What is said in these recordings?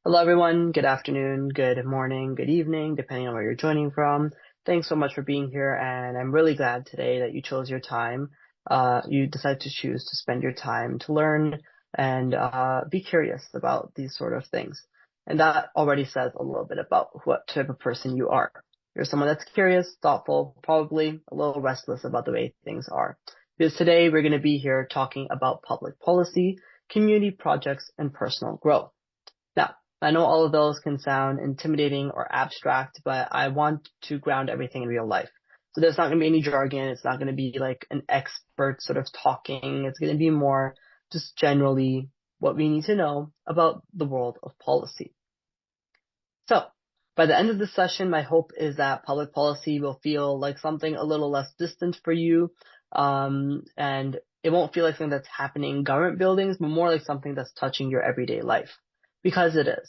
Hello, everyone. Good afternoon, good morning, good evening, depending on where you're joining from. Thanks so much for being here, and I'm really glad today that you chose your time. You decided to choose to spend your time to learn and be curious about these sort of things. And that already says a little bit about what type of person you are. You're someone that's curious, thoughtful, probably a little restless about the way things are. Because today we're going to be here talking about public policy, community projects, and personal growth. Now, I know all of those can sound intimidating or abstract, but I want to ground everything in real life. So there's not going to be any jargon. It's not going to be like an expert sort of talking. It's going to be more just generally what we need to know about the world of policy. So by the end of this session, my hope is that public policy will feel like something a little less distant for you. And it won't feel like something that's happening in government buildings, but more like something that's touching your everyday life, because it is.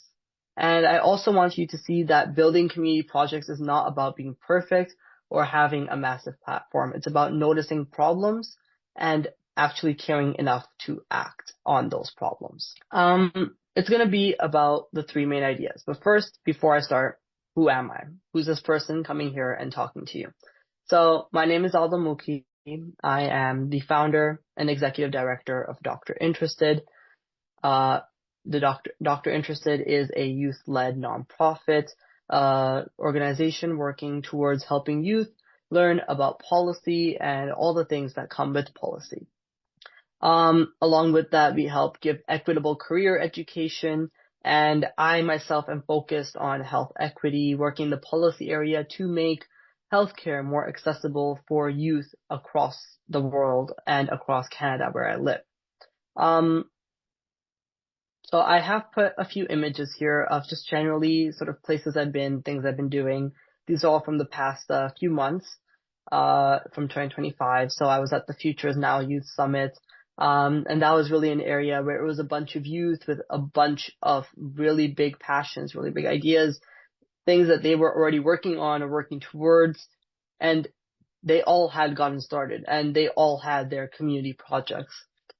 And I also want you to see that building community projects is not about being perfect or having a massive platform. It's about noticing problems and actually caring enough to act on those problems. It's going to be about the three main ideas. But first, before I start, who am I? Who's this person coming here and talking to you? So my name is Adil Mukhi. I am the founder and executive director of Dr. Interested. The Dr. Interested is a youth-led nonprofit organization working towards helping youth learn about policy and all the things that come with policy. Along with that, we help give equitable career education, and I myself am focused on health equity, working the policy area to make healthcare more accessible for youth across the world and across Canada where I live. So I have put a few images here of just generally sort of places I've been, things I've been doing. These are all from the past few months, from 2025. So I was at the Future is Now Youth Summit. And that was really an area where it was a bunch of youth with a bunch of really big passions, really big ideas, things that they were already working on or working towards. And they all had gotten started and they all had their community projects.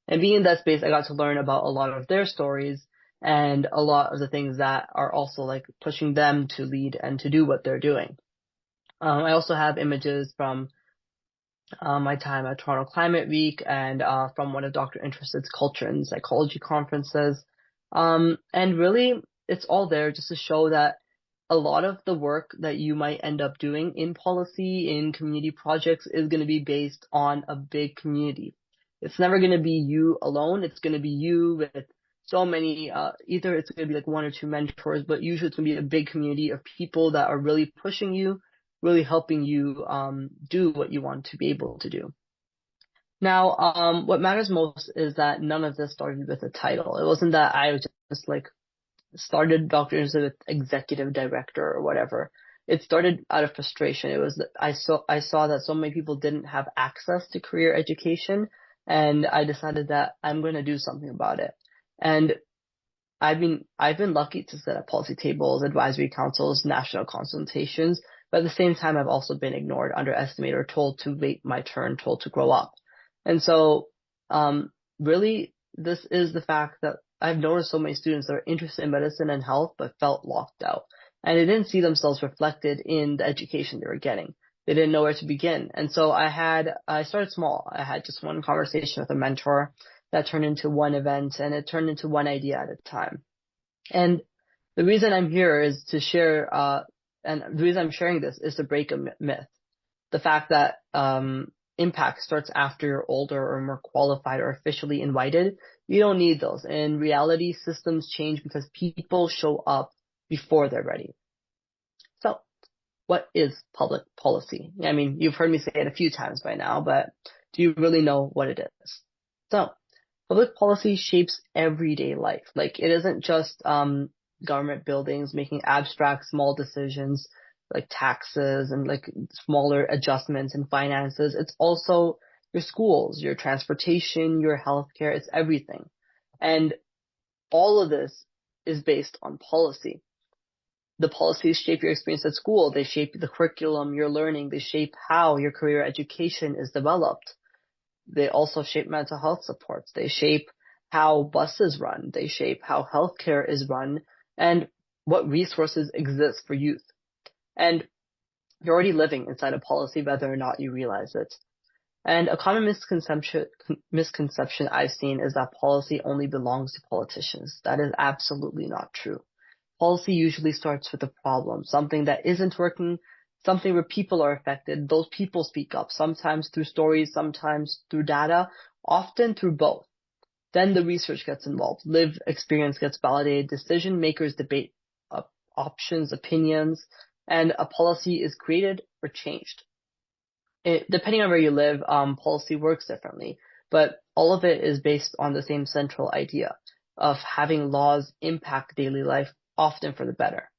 And being in that space, I got to learn about a lot of their stories and a lot of the things that are also like pushing them to lead and to do what they're doing. I also have images from my time at Toronto Climate Week and from one of Dr. Interested's culture and psychology conferences. And really, it's all there just to show that a lot of the work that you might end up doing in policy, in community projects, is going to be based on a big community. It's never going to be you alone. It's going to be you with so many, either it's going to be like one or two mentors, but usually it's going to be a big community of people that are really pushing you, really helping you do what you want to be able to do. Now, what matters most is that none of this started with a title. It wasn't that I was just like started Dr. Interested with executive director or whatever. It started out of frustration. It was that I saw that so many people didn't have access to career education, and I decided that I'm going to do something about it. And I've been lucky to sit at policy tables, advisory councils, national consultations, but at the same time, I've also been ignored, underestimated, or told to wait my turn, told to grow up. And so, really, this is the fact that I've noticed so many students that are interested in medicine and health, but felt locked out. And they didn't see themselves reflected in the education they were getting. They didn't know where to begin. And so I started small. I had just one conversation with a mentor that turned into one event, and it turned into one idea at a time. And the reason I'm here is to share, and the reason I'm sharing this is to break a myth. The fact that impact starts after you're older or more qualified or officially invited. You don't need those. In reality, systems change because people show up before they're ready. So, what is public policy? I mean, you've heard me say it a few times by now, but do you really know what it is? So, public policy shapes everyday life. Like, it isn't just government buildings making abstract small decisions like taxes and like smaller adjustments in finances. It's also your schools, your transportation, your healthcare. It's everything. And all of this is based on policy. The policies shape your experience at school. They shape the curriculum you're learning. They shape how your career education is developed. They also shape mental health supports. They shape how buses run. They shape how healthcare is run and what resources exist for youth. And you're already living inside a policy whether or not you realize it. And a common misconception I've seen is that policy only belongs to politicians. That is absolutely not true. Policy usually starts with a problem, something that isn't working, something where people are affected. Those people speak up, sometimes through stories, sometimes through data, often through both. Then the research gets involved, lived experience gets validated, decision makers debate options, opinions, and a policy is created or changed. Depending on where you live, policy works differently, but all of it is based on the same central idea of having laws impact daily life, often for the better.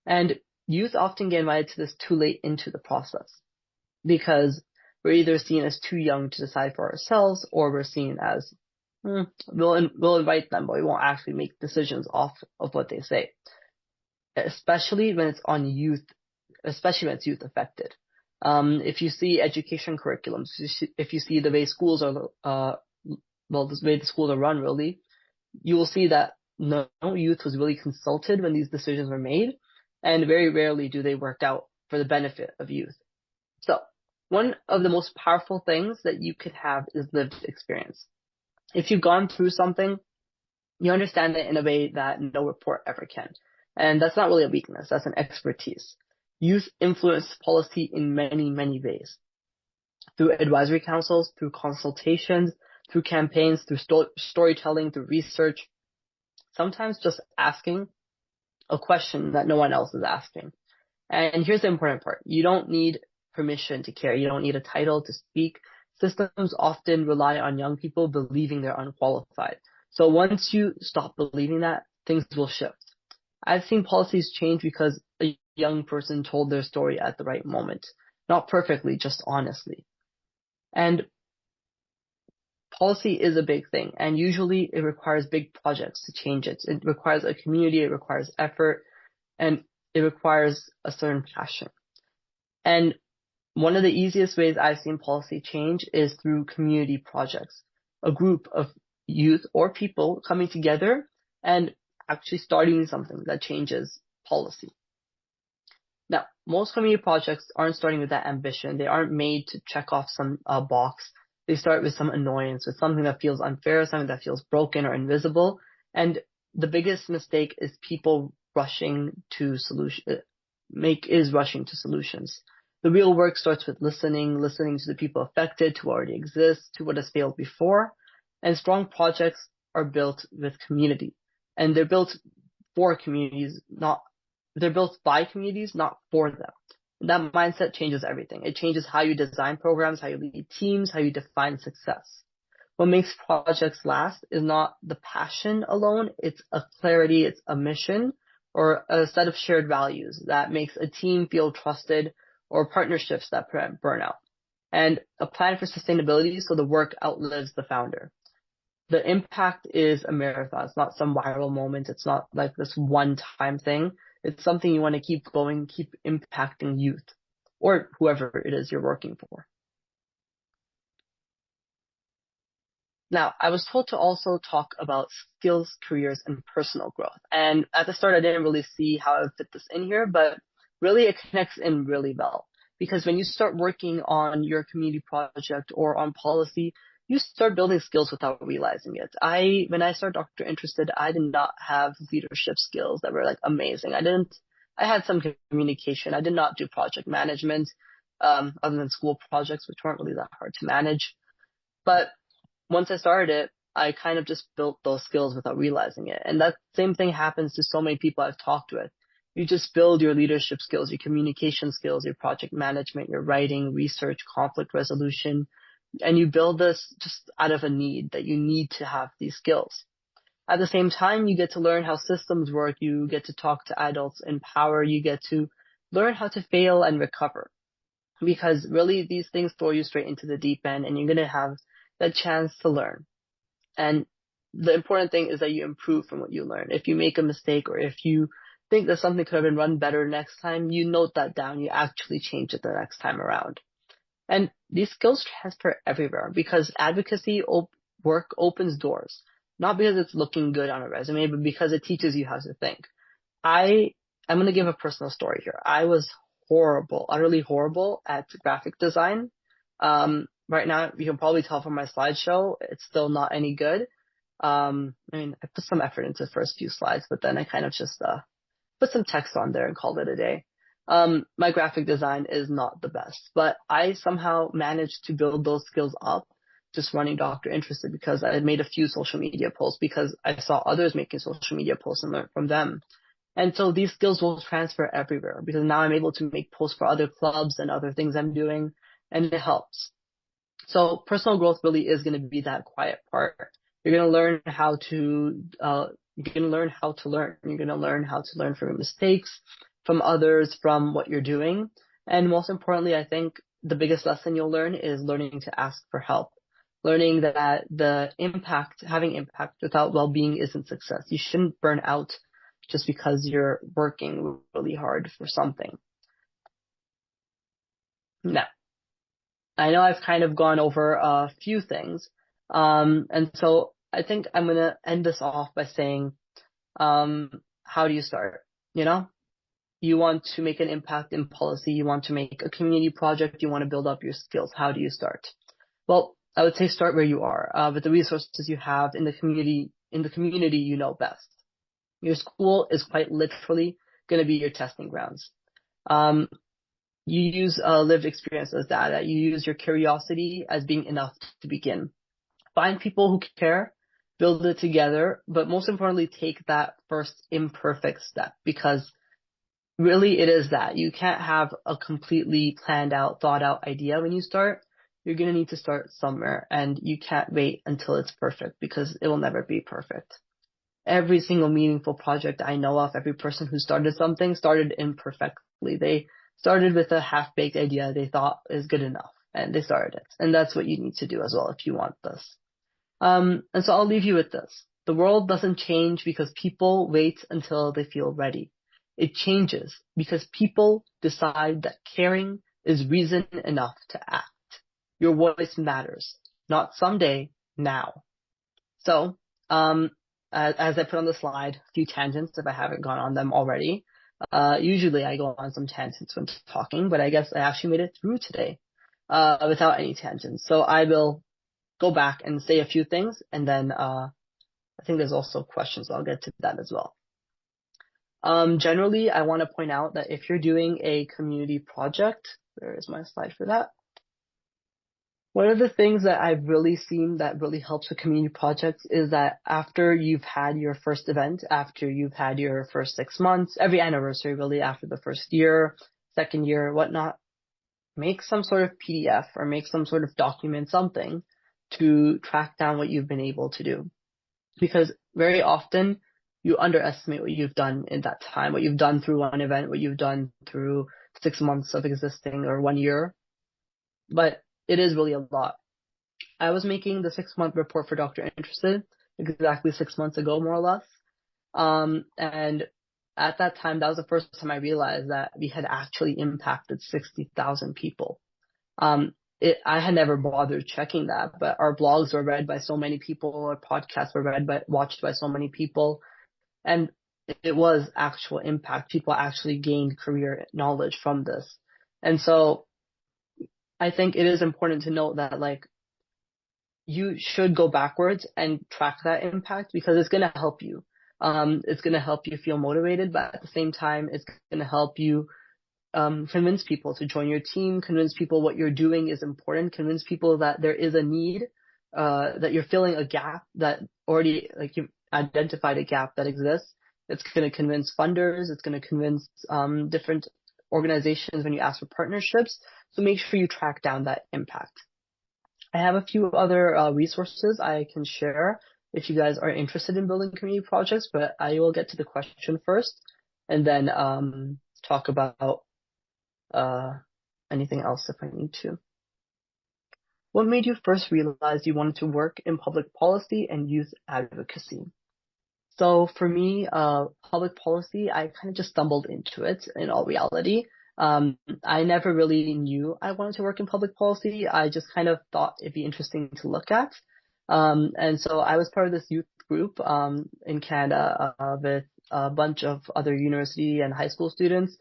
And youth often get invited to this too late into the process because we're either seen as too young to decide for ourselves, or we're seen as we'll invite them, but we won't actually make decisions off of what they say, especially when it's on youth, especially when it's youth affected. If you see education curriculums, if you see the way schools are, the way the schools are run, really, you will see that no youth was really consulted when these decisions were made, and very rarely do they work out for the benefit of youth. So, one of the most powerful things that you could have is lived experience. If you've gone through something, you understand it in a way that no report ever can. And that's not really a weakness, that's an expertise. Youth influence policy in many, many ways. Through advisory councils, through consultations, through campaigns, through storytelling, through research, sometimes just asking a question that no one else is asking. And here's the important part. You don't need permission to care. You don't need a title to speak. Systems often rely on young people believing they're unqualified. So once you stop believing that, things will shift. I've seen policies change because a young person told their story at the right moment. Not perfectly, just honestly. And policy is a big thing, and usually it requires big projects to change it. It requires a community, it requires effort, and it requires a certain passion. And one of the easiest ways I've seen policy change is through community projects. A group of youth or people coming together and actually starting something that changes policy. Now, most community projects aren't starting with that ambition. They aren't made to check off some box. They start with some annoyance, with something that feels unfair, something that feels broken or invisible. And the biggest mistake is people rushing to rushing to solutions. The real work starts with listening to the people affected, to what already exists, to what has failed before. And strong projects are built with community. And they're built for communities, they're built by communities, not for them. And that mindset changes everything. It changes how you design programs, how you lead teams, how you define success. What makes projects last is not the passion alone, it's a clarity, it's a mission, or a set of shared values that makes a team feel trusted, or partnerships that prevent burnout. And a plan for sustainability so the work outlives the founder. The impact is a marathon. It's not some viral moment. It's not like this one-time thing. It's something you want to keep going, keep impacting youth, or whoever it is you're working for. Now, I was told to also talk about skills, careers, and personal growth. And at the start, I didn't really see how I would fit this in here, but really it connects in really well. Because when you start working on your community project or on policy, you start building skills without realizing it. When I started Dr. Interested, I did not have leadership skills that were like amazing. I had some communication. I did not do project management, other than school projects, which weren't really that hard to manage. But once I started it, I kind of just built those skills without realizing it. And that same thing happens to so many people I've talked with. You just build your leadership skills, your communication skills, your project management, your writing, research, conflict resolution, and you build this just out of a need that you need to have these skills. At the same time, you get to learn how systems work, you get to talk to adults in power, you get to learn how to fail and recover. Because really these things throw you straight into the deep end, and you're going to have that chance to learn. And the important thing is that you improve from what you learn. If you make a mistake, or if you think that something could have been run better next time, you note that down, you actually change it the next time around. And these skills transfer everywhere because advocacy work opens doors, not because it's looking good on a resume, but because it teaches you how to think. I I'm gonna give a personal story here. I was horrible, utterly horrible at graphic design. Right now, you can probably tell from my slideshow, it's still not any good. I mean, I put some effort into the first few slides, but then I kind of just put some text on there and called it a day. My graphic design is not the best, but I somehow managed to build those skills up just running Doctor Interested because I had made a few social media posts because I saw others making social media posts and learned from them. And so these skills will transfer everywhere because now I'm able to make posts for other clubs and other things I'm doing, and it helps. So personal growth really is going to be that quiet part. You're going to learn how to, you're going to learn how to learn. You're going to learn how to learn from your mistakes, from others, from what you're doing. And most importantly, I think the biggest lesson you'll learn is learning to ask for help. Learning that having impact without well-being isn't success. You shouldn't burn out just because you're working really hard for something. Now, I know I've kind of gone over a few things. And so I think I'm going to end this off by saying, how do you start? You know, you want to make an impact in policy. You want to make a community project. You want to build up your skills. How do you start? Well, I would say start where you are, with the resources you have in the community you know best. Your school is quite literally going to be your testing grounds. Um, you use lived experience as data. You use your curiosity as being enough to begin. Find people who care, build it together, but most importantly, take that first imperfect step because really it is that. You can't have a completely planned out, thought out idea when you start. You're going to need to start somewhere and you can't wait until it's perfect because it will never be perfect. Every single meaningful project I know of, every person who started something started imperfectly. They started with a half-baked idea they thought is good enough, and they started it. And that's what you need to do as well if you want this. And so I'll leave you with this. The world doesn't change because people wait until they feel ready. It changes because people decide that caring is reason enough to act. Your voice matters, not someday, now. So, as I put on the slide, a few tangents if I haven't gone on them already. Usually I go on some tangents when talking, but I guess I actually made it through today, without any tangents. So I will go back and say a few things, and then, I think there's also questions. So I'll get to that as well. Generally, I want to point out that if you're doing a community project, where is my slide for that? One of the things that I've really seen that really helps with community projects is that after you've had your first event, after you've had your first 6 months, every anniversary really, after the first year, second year, whatnot, make some sort of PDF or make some sort of document, something to track down what you've been able to do. Because very often you underestimate what you've done in that time, what you've done through one event, what you've done through 6 months of existing or 1 year. But it is really a lot. I was making the 6 month report for Dr. Interested exactly 6 months ago, more or less. And at that time, that was the first time I realized that we had actually impacted 60,000 people. I had never bothered checking that, but our blogs were read by so many people, our podcasts were watched by so many people, and it was actual impact. People actually gained career knowledge from this. And so I think it is important to note that you should go backwards and track that impact because it's going to help you. It's going to help you feel motivated, but at the same time, it's going to help you convince people to join your team, convince people what you're doing is important, convince people that there is a need, that you're filling a gap that already, you've identified a gap that exists. It's going to convince funders. It's going to convince different organizations when you ask for partnerships. So make sure you track down that impact. I have a few other resources I can share if you guys are interested in building community projects, but I will get to the question first and then talk about anything else if I need to. What made you first realize you wanted to work in public policy and youth advocacy? So for me, public policy, I kind of just stumbled into it in all reality. I never really knew I wanted to work in public policy. I just kind of thought it'd be interesting to look at. And so I was part of this youth group in Canada with a bunch of other university and high school students,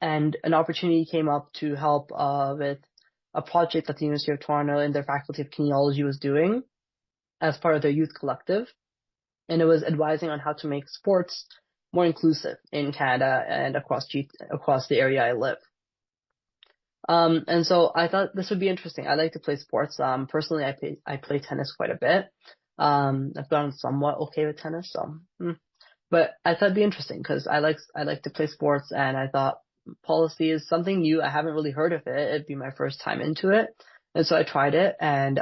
and an opportunity came up to help with a project that the University of Toronto and their Faculty of Kinesiology was doing as part of their youth collective. And it was advising on how to make sports more inclusive in Canada and across the area I live. And so I thought this would be interesting. I like to play sports. Personally, I play tennis quite a bit. I've gotten somewhat okay with tennis, but I thought it'd be interesting because I like to play sports, and I thought policy is something new. I haven't really heard of it. It'd be my first time into it, and so I tried it, and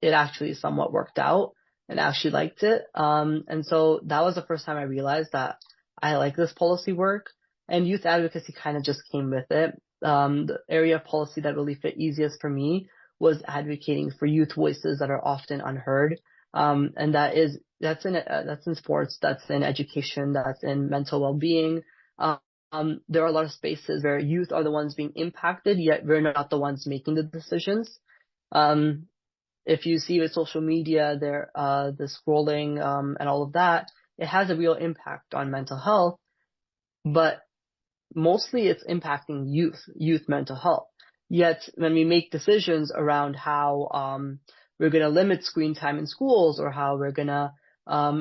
it actually somewhat worked out, and I actually liked it. And so that was the first time I realized that I like this policy work, and youth advocacy kind of just came with it. The area of policy that really fit easiest for me was advocating for youth voices that are often unheard. And that's in sports, that's in education, that's in mental well-being. There are a lot of spaces where youth are the ones being impacted, yet we're not the ones making the decisions. If you see with social media, the scrolling, and all of that, it has a real impact on mental health, but mostly it's impacting youth mental health. Yet when we make decisions around how we're going to limit screen time in schools, or how we're going to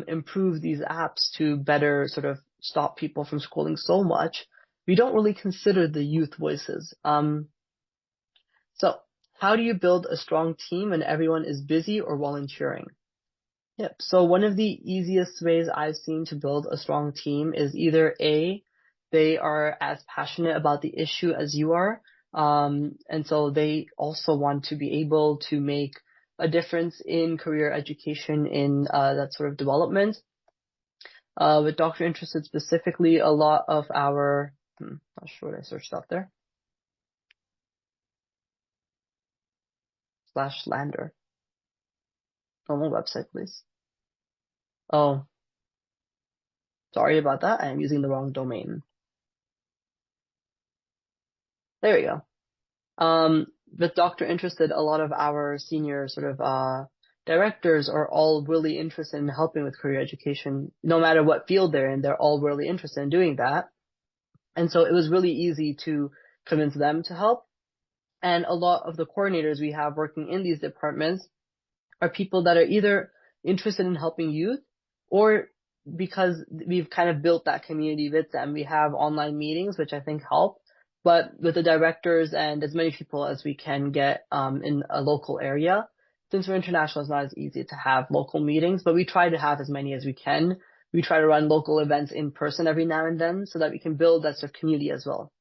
improve these apps to better sort of stop people from scrolling so much, we don't really consider the youth voices. So how do you build a strong team when everyone is busy or volunteering? Yep. So one of the easiest ways I've seen to build a strong team is either A, they are as passionate about the issue as you are. And so they also want to be able to make a difference in career education in that sort of development. With Doctor Interested specifically, a lot of our, not sure what I searched up there. /Lander. On my website, please. Oh, sorry about that. I am using the wrong domain. There we go. With Doctor Interested, a lot of our senior sort of directors are all really interested in helping with career education. No matter what field they're in, they're all really interested in doing that. And so it was really easy to convince them to help. And a lot of the coordinators we have working in these departments are people that are either interested in helping youth, or because we've kind of built that community with them. We have online meetings, which I think help. But with the directors and as many people as we can get in a local area, since we're international, it's not as easy to have local meetings, but we try to have as many as we can. We try to run local events in person every now and then so that we can build that sort of community as well.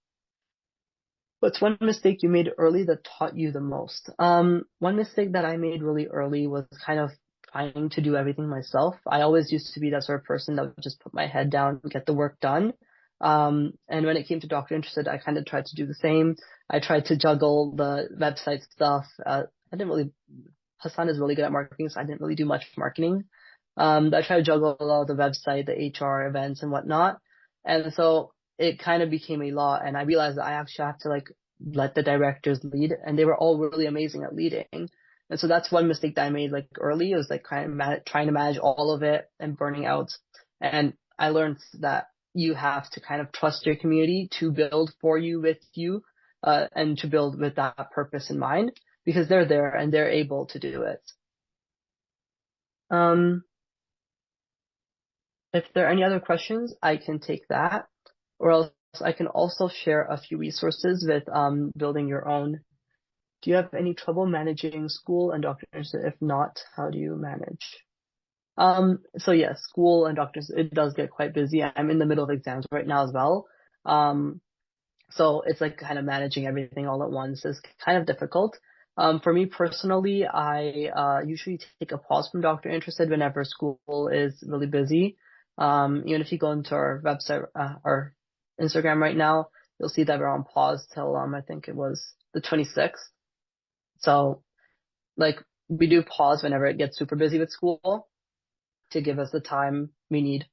What's one mistake you made early that taught you the most? One mistake that I made really early was kind of trying to do everything myself. I always used to be that sort of person that would just put my head down and get the work done. And when it came to Doctor Interested, I kind of tried to do the same. I tried to juggle the website stuff. Hassan is really good at marketing, so I didn't really do much marketing. I tried to juggle all the website, the HR events and whatnot. And so it kind of became a lot, and I realized that I actually have to let the directors lead, and they were all really amazing at leading. And so that's one mistake that I made early. It was kind of trying to manage all of it and burning out. And I learned that you have to kind of trust your community to build for you, with you, and to build with that purpose in mind, because they're there and they're able to do it. If there are any other questions, I can take that. Or else I can also share a few resources with building your own. Do you have any trouble managing school and doctors? If not, how do you manage? So yes, school and doctors, it does get quite busy. I'm in the middle of exams right now as well. So it's kind of managing everything all at once is kind of difficult. For me personally, I usually take a pause from Doctor Interested whenever school is really busy. Even if you go into our website, our Instagram right now, you'll see that we're on pause till I think it was the 26th. So we do pause whenever it gets super busy with school to give us the time we need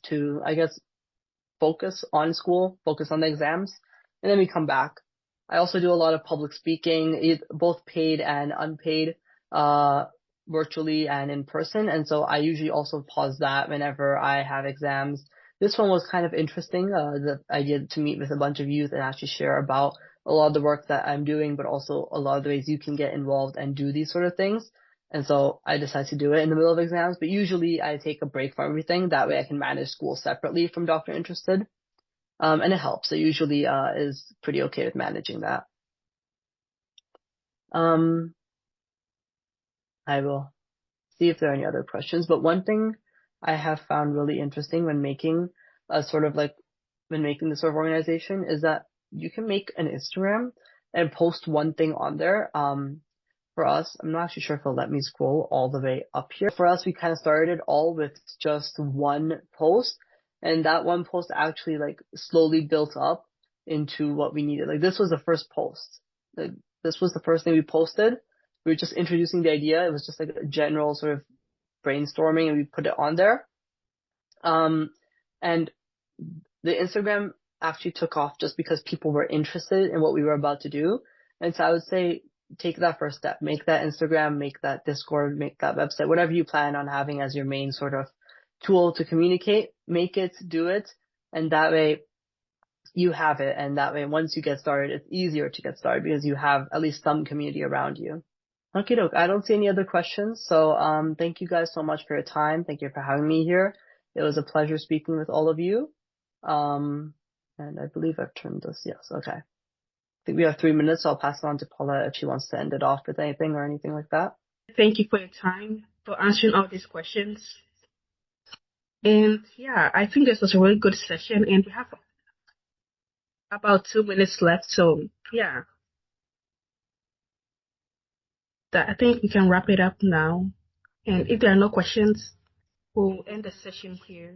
to, I guess, focus on school, focus on the exams, and then we come back. I also do a lot of public speaking, both paid and unpaid. virtually and in person. And so I usually also pause that whenever I have exams. This one was kind of interesting, that I get to meet with a bunch of youth and actually share about a lot of the work that I'm doing, but also a lot of the ways you can get involved and do these sort of things. And so I decided to do it in the middle of exams, but usually I take a break from everything. That way I can manage school separately from Dr. Interested. And it helps. It usually, is pretty okay with managing that. Um, I will see if there are any other questions. But one thing I have found really interesting when making a sort of like when making this sort of organization is that you can make an Instagram and post one thing on there. For us, I'm not actually sure if it'll let me scroll all the way up here. For us, we kind of started all with just one post, and that one post actually like slowly built up into what we needed. Like this was the first post. Like, this was the first thing we posted. We were just introducing the idea. It was just like a general sort of brainstorming, and we put it on there. Um, and the Instagram actually took off just because people were interested in what we were about to do. And so I would say take that first step, make that Instagram, make that Discord, make that website, whatever you plan on having as your main sort of tool to communicate, make it, do it. And that way you have it. And that way, once you get started, it's easier to get started because you have at least some community around you. Okay, doke. I don't see any other questions. So, thank you guys so much for your time. Thank you for having me here. It was a pleasure speaking with all of you. Um, and I believe I've turned this. Yes. Okay. I think we have 3 minutes, so I'll pass it on to Paula if she wants to end it off with anything or anything like that. Thank you for your time, for answering all these questions. And yeah, I think this was a really good session, and we have about 2 minutes left. So yeah, I think we can wrap it up now. And if there are no questions, we'll end the session here.